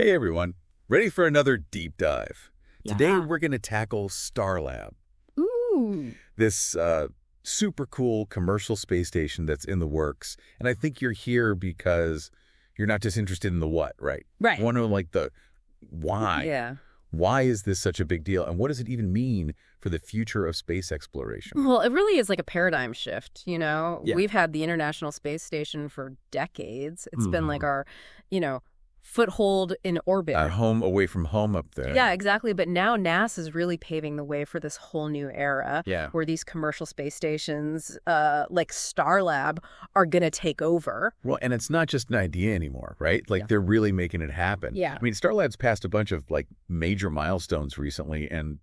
Hey everyone, ready for another deep dive? Today Yeah. we're going to tackle Starlab, Ooh. this super cool commercial space station that's in the works. And I think you're here because you're not just interested in the what, right? Right. You want to know like the why. Yeah. Why is this such a big deal? And what does it even mean for the future of space exploration? Well, it really is like a paradigm shift, you know? Yeah. We've had the International Space Station for decades. It's been like Mhm. our, foothold in orbit. At home, away from home up there. Yeah, exactly. But now NASA is really paving the way for this whole new era Yeah. where these commercial space stations, like Starlab, are going to take over. Well, and it's not just an idea anymore, right? Like Yeah. they're really making it happen. Yeah. I mean, Starlab's passed a bunch of like major milestones recently, and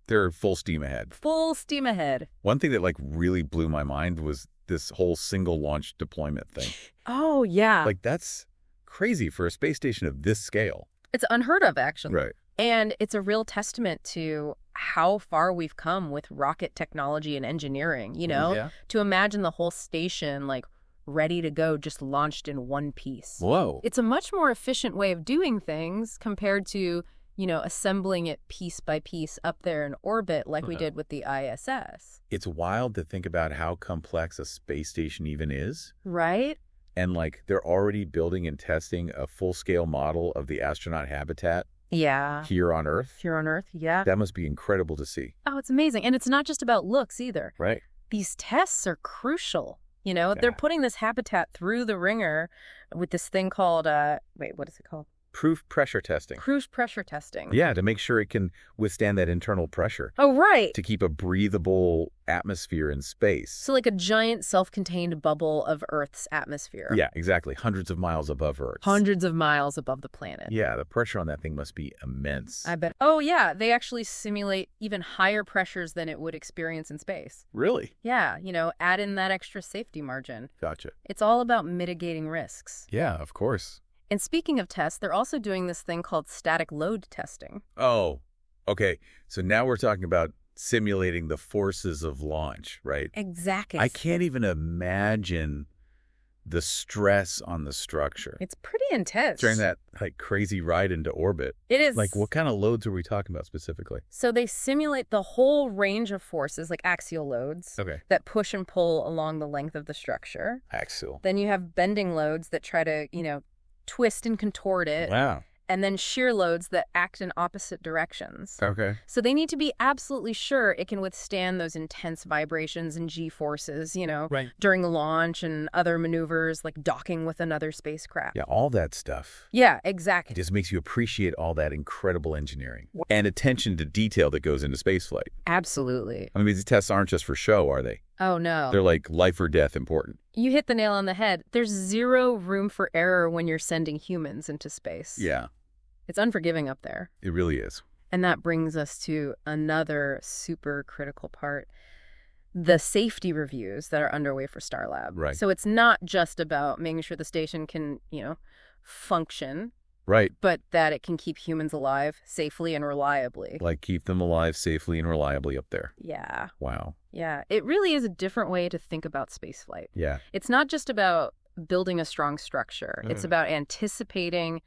they're full steam ahead. Full steam ahead. One thing that like really blew my mind was this whole single launch deployment thing. Oh, yeah. Like that's crazy for a space station of this scale. It's unheard of, actually. Right. And it's a real testament to how far we've come with rocket technology and engineering, Yeah. to imagine the whole station like ready to go, just launched in one piece. Whoa. It's a much more efficient way of doing things compared to, assembling it piece by piece up there in orbit like we did with the ISS. It's wild to think about how complex a space station even is. Right? And like they're already building and testing a full-scale model of the astronaut habitat Yeah. here on Earth. Here on Earth, yeah. That must be incredible to see. Oh, it's amazing. And it's not just about looks either. Right. These tests are crucial. They're putting this habitat through the ringer with this thing called, what is it called? Proof pressure testing. Cruise pressure testing. Yeah, to make sure it can withstand that internal pressure, Oh, right. to keep a breathable atmosphere in space. So like a giant self-contained bubble of Earth's atmosphere. Yeah, exactly. Hundreds of miles above Earth. Hundreds of miles above the planet. Yeah, the pressure on that thing must be immense. I bet. Oh, yeah. They actually simulate even higher pressures than it would experience in space. Really? Yeah, add in that extra safety margin. Gotcha. It's all about mitigating risks. Yeah, of course. And speaking of tests, they're also doing this thing called static load testing. Oh, okay. So now we're talking about simulating the forces of launch, right? Exactly. I can't even imagine the stress on the structure It's pretty intense. during that like crazy ride into orbit. It is. Like what kind of loads are we talking about specifically? So they simulate the whole range of forces, like axial loads, Okay. that push and pull along the length of the structure. Axial. Then you have bending loads that try to, twist and contort it. Wow. And then shear loads that act in opposite directions. Okay. So they need to be absolutely sure it can withstand those intense vibrations and G-forces, Right. during launch and other maneuvers like docking with another spacecraft. Yeah, all that stuff. Yeah, It exactly. just makes you appreciate all that incredible engineering and attention to detail that goes into spaceflight. Absolutely. I mean, these tests aren't just for show, are they? Oh, no. They're like life or death important. You hit the nail on the head. There's zero room for error when you're sending humans into space. Yeah, It's unforgiving up there. it really is. And that brings us to another super critical part, the safety reviews that are underway for Starlab. Right. So it's not just about making sure the station can, function, Right. but that it can keep humans alive safely and reliably. Like keep them alive safely and reliably up there. Yeah. Wow. Yeah. It really is a different way to think about spaceflight. Yeah. It's not just about building a strong structure. It's Mm. about anticipating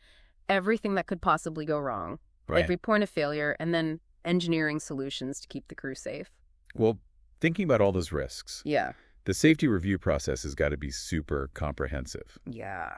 everything that could possibly go wrong, Right. every point of failure, and then engineering solutions to keep the crew safe. Well, thinking about all those risks, Yeah. the safety review process has got to be super comprehensive. Yeah.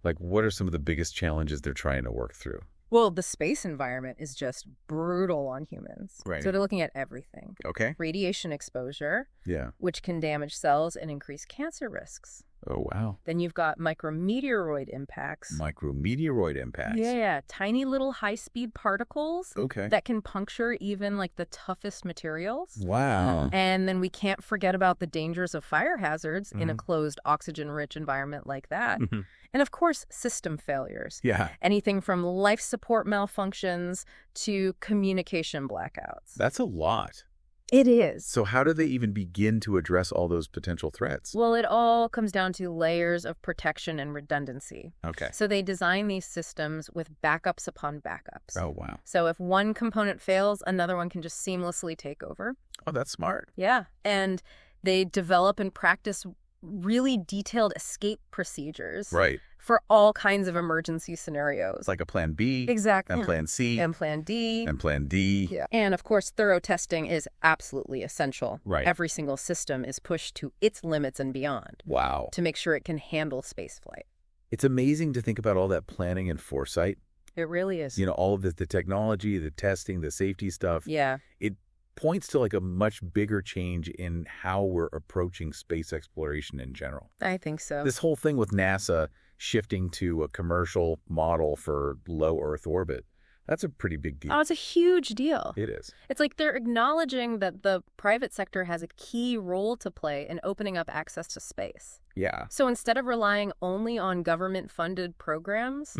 Like, what are some of the biggest challenges they're trying to work through? Well, the space environment is just brutal on humans. Right. So they're looking at everything. Okay. Radiation exposure, Yeah. which can damage cells and increase cancer risks. Oh, wow. Then you've got micrometeoroid impacts. Micrometeoroid impacts. Yeah, tiny little high-speed particles Okay. that can puncture even like the toughest materials. Wow. And then we can't forget about the dangers of fire hazards in a Mhm. closed, oxygen-rich environment like that. Mhm. And of course, system failures. Yeah. Anything from life support malfunctions to communication blackouts. That's a lot. It is. So how do they even begin to address all those potential threats? Well, it all comes down to layers of protection and redundancy. Okay. So they design these systems with backups upon backups. Oh, wow. So if one component fails, another one can just seamlessly take over. Oh, that's smart. Yeah. And they develop and practice really detailed escape procedures. Right. for all kinds of emergency scenarios. Like a plan B. Exactly. And plan C. And plan D. And plan D. Yeah. And of course, thorough testing is absolutely essential. Right. Every single system is pushed to its limits and beyond. Wow. To make sure it can handle spaceflight. It's amazing to think about all that planning and foresight. It really is. You know, all of the technology, the testing, the safety stuff. Yeah. It points to like a much bigger change in how we're approaching space exploration in general. I think so. This whole thing with NASA shifting to a commercial model for low Earth orbit, that's a pretty big deal. Oh, it's a huge deal. It is. It's like they're acknowledging that the private sector has a key role to play in opening up access to space. Yeah. So instead of relying only on government-funded programs,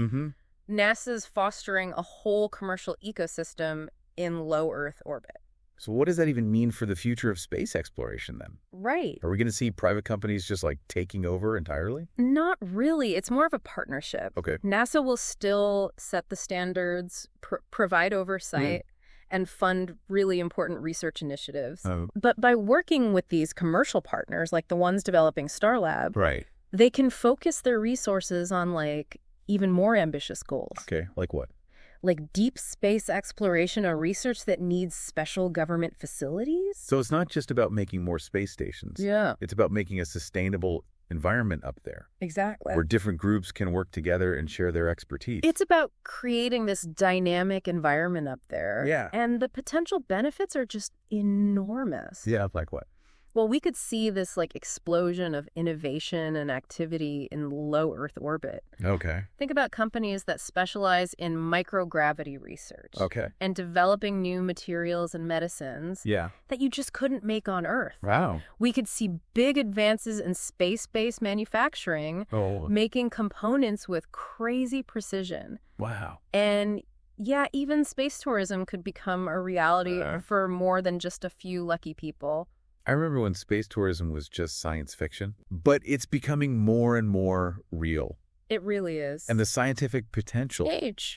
NASA's fostering a whole commercial ecosystem in low Earth orbit. So what does that even mean for the future of space exploration then? Right. Are we going to see private companies just like taking over entirely? Not really. It's more of a partnership. Okay. NASA will still set the standards, provide oversight, and fund really important research initiatives. But by working with these commercial partners, like the ones developing Starlab, Right. they can focus their resources on like even more ambitious goals. Okay. Like what? Like deep space exploration or research that needs special government facilities. So it's not just about making more space stations. Yeah. It's about making a sustainable environment up there Exactly. where different groups can work together and share their expertise. It's about creating this dynamic environment up there. Yeah. And the potential benefits are just enormous. Yeah, like what? Well, we could see this like explosion of innovation and activity in low Earth orbit. Okay. Think about companies that specialize in microgravity research. Okay. And developing new materials and medicines Yeah. that you just couldn't make on Earth. Wow. We could see big advances in space-based manufacturing, making components with crazy precision. Wow. And yeah, even space tourism could become a reality for more than just a few lucky people. I remember when space tourism was just science fiction, but it's becoming more and more real. It really is. And the scientific potential,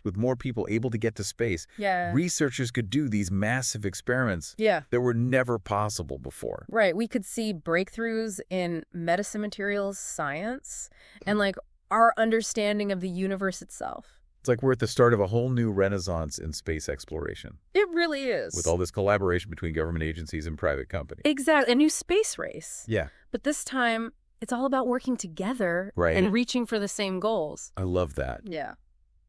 with more people able to get to space, researchers could do these massive experiments that were never possible before. Right. We could see breakthroughs in medicine materials science and like our understanding of the universe itself. It's like we're at the start of a whole new renaissance in space exploration. It really is. With all this collaboration between government agencies and private companies. Exactly. A new space race. Yeah. But this time, it's all about working together and reaching for the same goals. I love that. Yeah.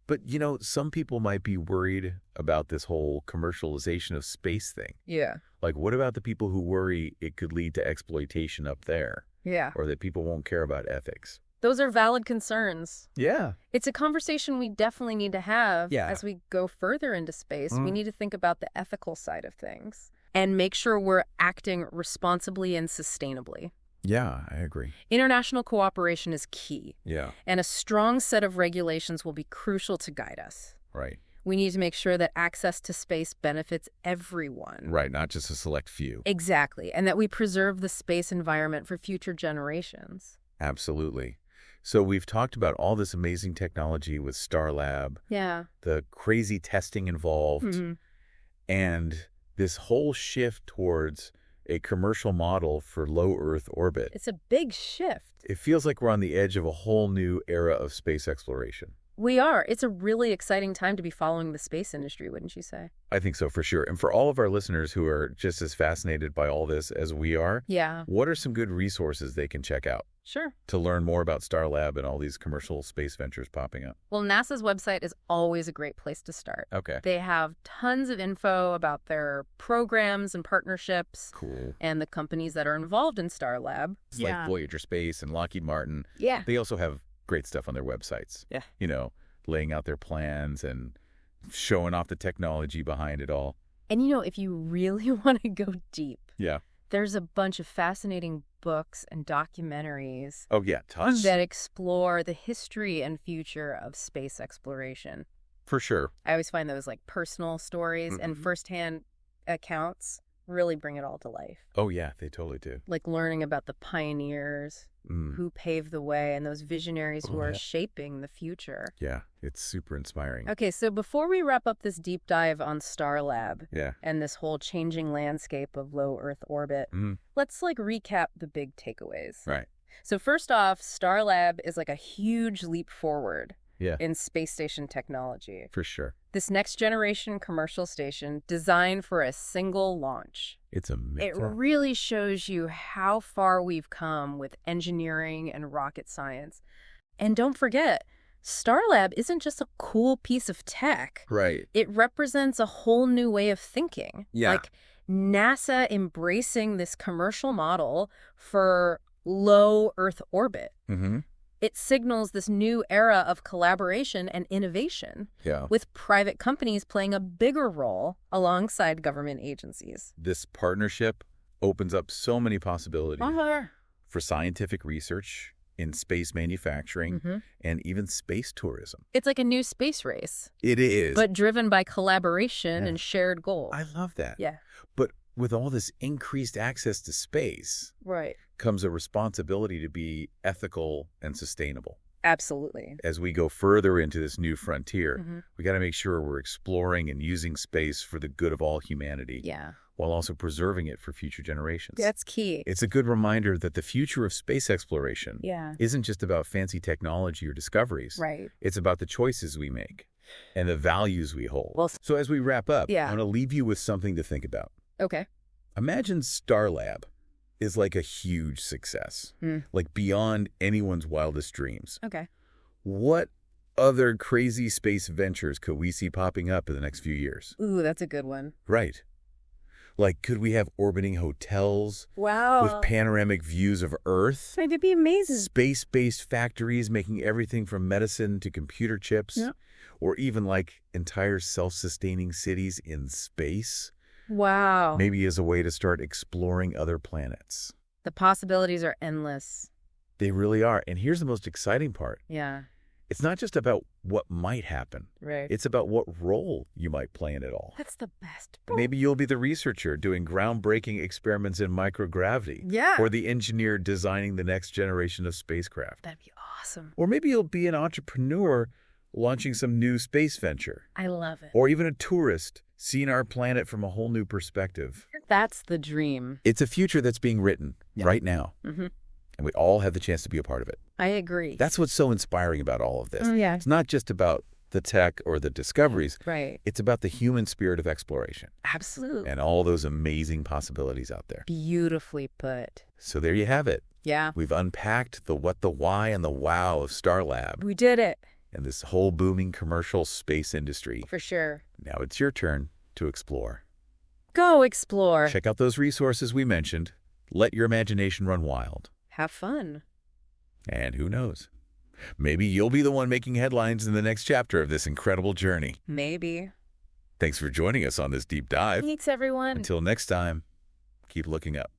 But, you know, some people might be worried about this whole commercialization of space thing. Yeah. Like, what about the people who worry it could lead to exploitation up there? Yeah. Or that people won't care about ethics? Those are valid concerns. Yeah. It's a conversation we definitely need to have as we go further into space. We need to think about the ethical side of things and make sure we're acting responsibly and sustainably. Yeah, I agree. International cooperation is key. Yeah. And a strong set of regulations will be crucial to guide us. Right. We need to make sure that access to space benefits everyone. Right, not just a select few. Exactly. And that we preserve the space environment for future generations. Absolutely. So we've talked about all this amazing technology with Starlab, the crazy testing involved, and this whole shift towards a commercial model for low Earth orbit. It's a big shift. It feels like we're on the edge of a whole new era of space exploration. We are. It's a really exciting time to be following the space industry, wouldn't you say? I think so, for sure. And for all of our listeners who are just as fascinated by all this as we are, what are some good resources they can check out? Sure. To learn more about Starlab and all these commercial space ventures popping up. Well, NASA's website is always a great place to start. Okay. They have tons of info about their programs and partnerships. Cool. And the companies that are involved in Starlab. It's like Voyager Space and Lockheed Martin. Yeah. They also have great stuff on their websites. Yeah. You know, laying out their plans and showing off the technology behind it all. And you know, if you really want to go deep, there's a bunch of fascinating books and documentaries. Oh, yeah, tons. That explore the history and future of space exploration. For sure. I always find those like personal stories and firsthand accounts really bring it all to life. Oh, yeah, they totally do. Like learning about the pioneers who paved the way and those visionaries who are shaping the future. Yeah, it's super inspiring. Okay, so before we wrap up this deep dive on Starlab and this whole changing landscape of low Earth orbit, let's like recap the big takeaways. Right. So first off, Starlab is like a huge leap forward Yeah, in space station technology. for sure. This next generation commercial station designed for a single launch. It's a It really shows you how far we've come with engineering and rocket science. And don't forget, Starlab isn't just a cool piece of tech. Right. It represents a whole new way of thinking. Yeah. Like NASA embracing this commercial model for low Earth orbit. Mm-hmm. It signals this new era of collaboration and innovation, with private companies playing a bigger role alongside government agencies. This partnership opens up so many possibilities for scientific research, in space manufacturing, and even space tourism. It's like a new space race. It is. But driven by collaboration and shared goals. I love that. Yeah. But with all this increased access to space, comes a responsibility to be ethical and sustainable. Absolutely. As we go further into this new frontier, we got to make sure we're exploring and using space for the good of all humanity. Yeah. While also preserving it for future generations. That's key. It's a good reminder that the future of space exploration isn't just about fancy technology or discoveries. Right. It's about the choices we make and the values we hold. Well, so as we wrap up, I want to leave you with something to think about. Okay. Imagine Starlab is like a huge success, like beyond anyone's wildest dreams. Okay. What other crazy space ventures could we see popping up in the next few years? Ooh, that's a good one. Right. Like, could we have orbiting hotels with panoramic views of Earth? That'd be amazing. Space-based factories making everything from medicine to computer chips? Yeah. Or even like entire self-sustaining cities in space? Wow. Maybe as a way to start exploring other planets. The possibilities are endless. They really are. And here's the most exciting part. Yeah. It's not just about what might happen. Right. It's about what role you might play in it all. That's the best. Maybe you'll be the researcher doing groundbreaking experiments in microgravity. Yeah. Or the engineer designing the next generation of spacecraft. That'd be awesome. Or maybe you'll be an entrepreneur launching some new space venture. I love it. Or even a tourist seeing our planet from a whole new perspective. That's the dream. It's a future that's being written right now. And we all have the chance to be a part of it. I agree. That's what's so inspiring about all of this. Oh, yeah. It's not just about the tech or the discoveries. Right. It's about the human spirit of exploration. Absolutely. And all those amazing possibilities out there. Beautifully put. So there you have it. Yeah. We've unpacked the what, the why, and the wow of Starlab. We did it. And this whole booming commercial space industry. For sure. Now it's your turn to explore. Go explore. Check out those resources we mentioned. Let your imagination run wild. Have fun. And who knows? Maybe you'll be the one making headlines in the next chapter of this incredible journey. Maybe. Thanks for joining us on this deep dive. Thanks, everyone. Until next time, keep looking up.